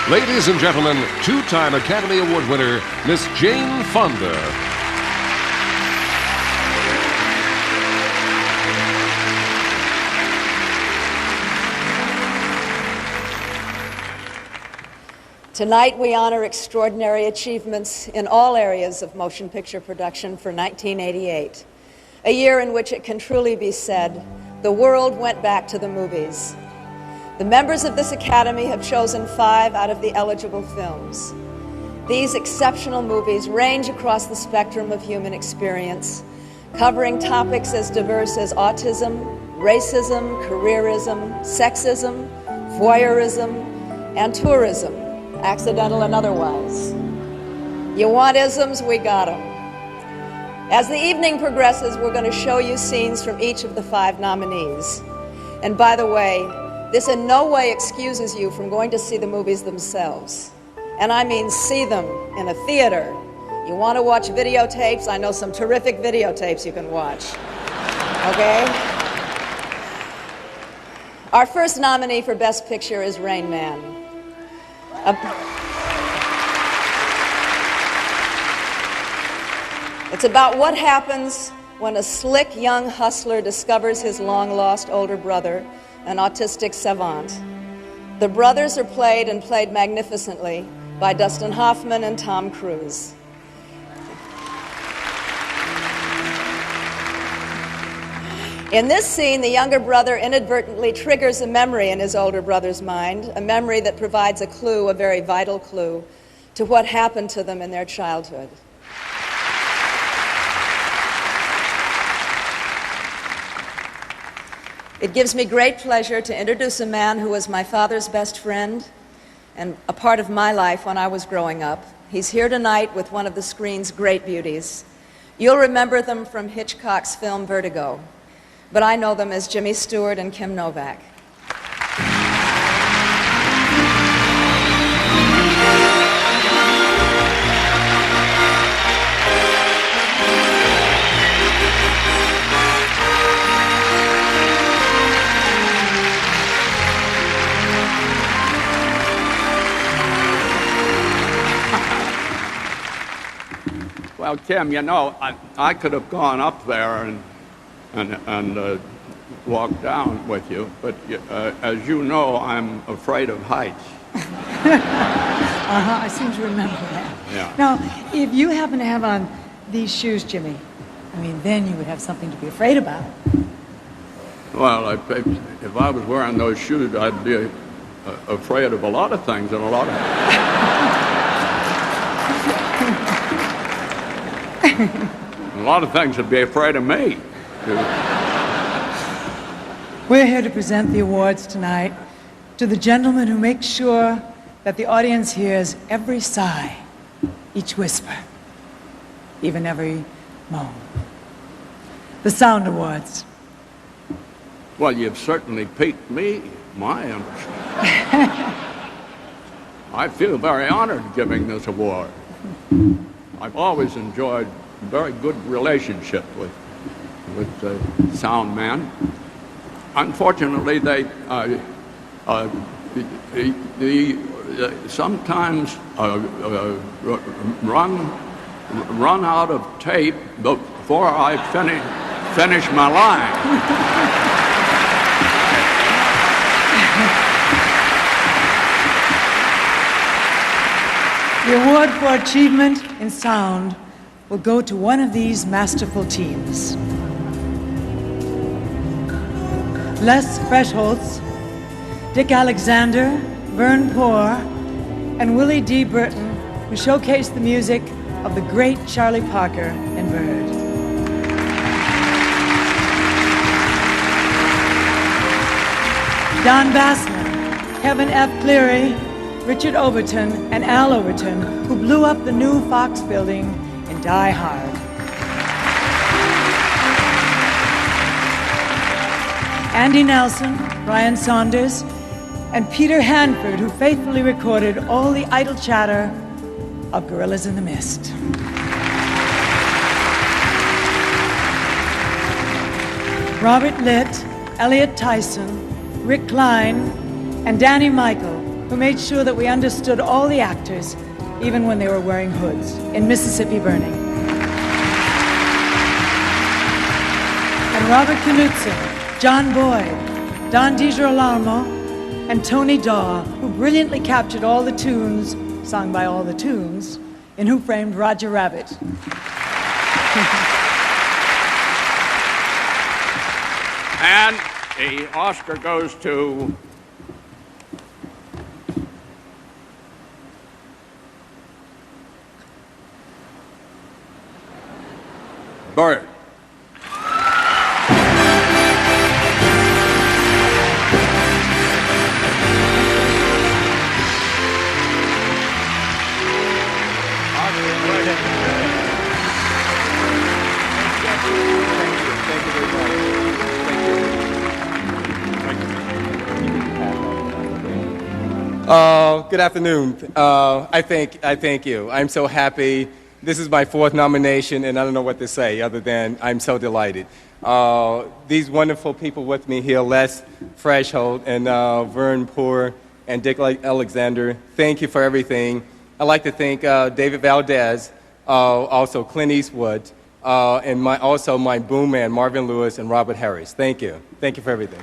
Ladies and gentlemen, two-time Academy Award winner, Miss Jane Fonda. Tonight we honor extraordinary achievements in all areas of motion picture production for 1988, a year in which it can truly be said, the world went back to the movies. The members of this Academy have chosen 5 out of the eligible films. These exceptional movies range across the spectrum of human experience, covering topics as diverse as autism, racism, careerism, sexism, voyeurism, and tourism, accidental and otherwise. You want isms? We got them. As the evening progresses, we're going to show you scenes from each of the 5 nominees. And by the way, this in no way excuses you from going to see the movies themselves. And I mean see them in a theater. You want to watch videotapes? I know some terrific videotapes you can watch. Okay? Our first nominee for Best Picture is Rain Man. It's about what happens when a slick young hustler discovers his long-lost older brother, an autistic savant. The brothers are played magnificently by Dustin Hoffman and Tom Cruise. In this scene, the younger brother inadvertently triggers a memory in his older brother's mind, a memory that provides a clue, a very vital clue, to what happened to them in their childhood. It gives me great pleasure to introduce a man who was my father's best friend and a part of my life when I was growing up. He's here tonight with one of the screen's great beauties. You'll remember them from Hitchcock's film Vertigo, but I know them as Jimmy Stewart and Kim Novak. Well, Kim, you know, I could have gone up there and walked down with you, but as you know, I'm afraid of heights. I seem to remember that. Yeah. Now, if you happen to have on these shoes, Jimmy, I mean, then you would have something to be afraid about. Well, if I was wearing those shoes, I'd be afraid of a lot of things and a lot of... A lot of things would be afraid of me. We're here to present the awards tonight to the gentleman who makes sure that the audience hears every sigh, each whisper, even every moan. The Sound Awards. Well, you've certainly piqued my interest. I feel very honored giving this award. I've always enjoyed a very good relationship with the sound man. Unfortunately, they sometimes run out of tape before I finish my line. The award for achievement in sound will go to one of these masterful teams. Les Freshholtz, Dick Alexander, Vern Poor, and Willie D. Burton, who showcased the music of the great Charlie Parker and Bird. Don Bassman, Kevin F. Cleary, Richard Overton, and Al Overton, who blew up the new Fox building in Die Hard. Andy Nelson, Brian Saunders, and Peter Hanford, who faithfully recorded all the idle chatter of Gorillas in the Mist. Robert Litt, Elliot Tyson, Rick Klein, and Danny Michael, who made sure that we understood all the actors, even when they were wearing hoods, in Mississippi Burning. And Robert Knudsen, John Boyd, Don DiGirolamo, and Tony Daw, who brilliantly captured all the tunes, sung by all the tunes, in Who Framed Roger Rabbit. And the Oscar goes to Bird. Good afternoon. I thank you. I'm so happy. This is my 4th nomination, and I don't know what to say other than I'm so delighted. These wonderful people with me here, Les Freshhold and Vern Poor and Dick Alexander, thank you for everything. I'd like to thank David Valdez, also Clint Eastwood, and also my boom man, Marvin Lewis and Robert Harris. Thank you. Thank you for everything.